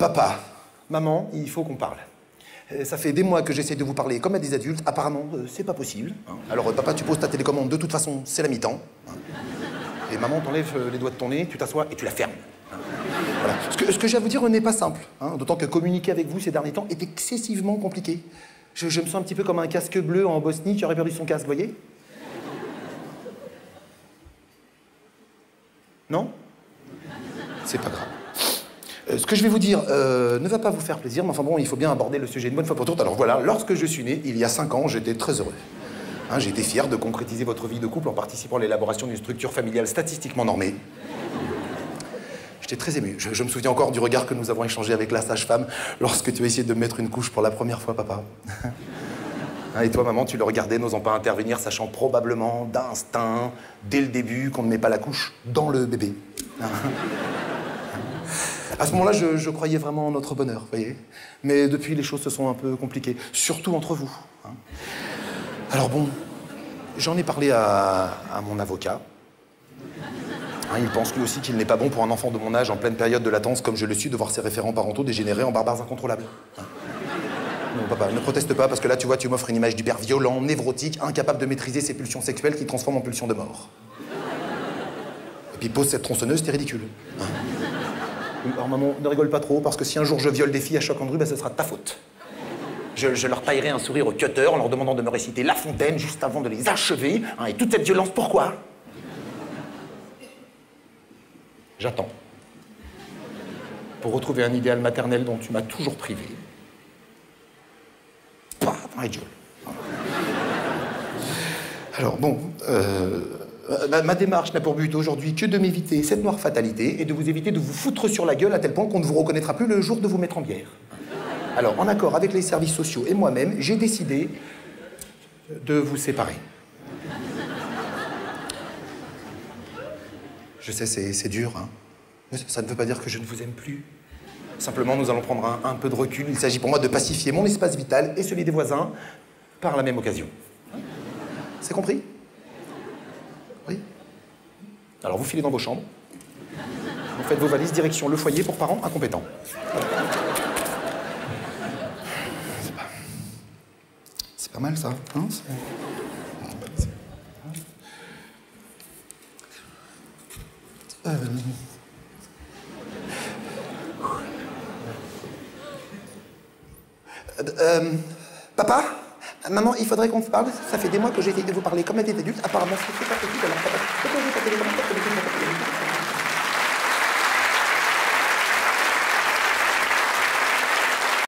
Papa, maman, il faut qu'on parle. Ça fait des mois que j'essaie de vous parler comme à des adultes. Apparemment, c'est pas possible. Alors, papa, tu poses ta télécommande. De toute façon, c'est la mi-temps. Et maman, t'enlèves les doigts de ton nez, tu t'assois et tu la fermes. Voilà. Ce que j'ai à vous dire n'est pas simple. D'autant que communiquer avec vous ces derniers temps est excessivement compliqué. Je me sens un petit peu comme un casque bleu en Bosnie qui aurait perdu son casque, vous voyez? Non? C'est pas grave. Ce que je vais vous dire ne va pas vous faire plaisir, mais enfin bon, il faut bien aborder le sujet une bonne fois pour toutes. Alors voilà, lorsque je suis né, il y a 5 ans, j'étais très heureux. J'ai été fier de concrétiser votre vie de couple en participant à l'élaboration d'une structure familiale statistiquement normée. J'étais très ému. Je me souviens encore du regard que nous avons échangé avec la sage-femme lorsque tu as essayé de me mettre une couche pour la première fois, papa. Et toi, maman, tu le regardais, n'osant pas intervenir, sachant probablement d'instinct, dès le début, qu'on ne met pas la couche dans le bébé. À ce moment-là, je croyais vraiment en notre bonheur, vous voyez. Mais depuis, les choses se sont un peu compliquées, surtout entre vous. Alors bon, j'en ai parlé à mon avocat. Il pense lui aussi qu'il n'est pas bon pour un enfant de mon âge en pleine période de latence, comme je le suis, de voir ses référents parentaux dégénérer en barbares incontrôlables. Non, papa, ne proteste pas, parce que là, tu vois, tu m'offres une image du père violent, névrotique, incapable de maîtriser ses pulsions sexuelles qui transforment en pulsions de mort. Et puis pose cette tronçonneuse, t'es ridicule. Alors maman, ne rigole pas trop, parce que si un jour je viole des filles à Choc-en-Drue, ben, ce sera de ta faute. Je leur taillerai un sourire au cutter en leur demandant de me réciter La Fontaine juste avant de les achever. Et toute cette violence, pourquoi? J'attends. Pour retrouver un idéal maternel dont tu m'as toujours privé. Pas dans la gueule. Alors bon, ma démarche n'a pour but aujourd'hui que de m'éviter cette noire fatalité et de vous éviter de vous foutre sur la gueule à tel point qu'on ne vous reconnaîtra plus le jour de vous mettre en bière. Alors, en accord avec les services sociaux et moi-même, j'ai décidé de vous séparer. Je sais, c'est dur, mais ça ne veut pas dire que je ne vous aime plus. Simplement, nous allons prendre un peu de recul. Il s'agit pour moi de pacifier mon espace vital et celui des voisins par la même occasion. C'est compris? Oui? Alors, vous filez dans vos chambres. Vous faites vos valises, direction le foyer pour parents incompétents. C'est pas mal, ça, hein? Papa? Maman, il faudrait qu'on se parle. Ça fait des mois que j'ai essayé de vous parler comme à des adultes. Apparemment, c'est pas possible. Alors, papa,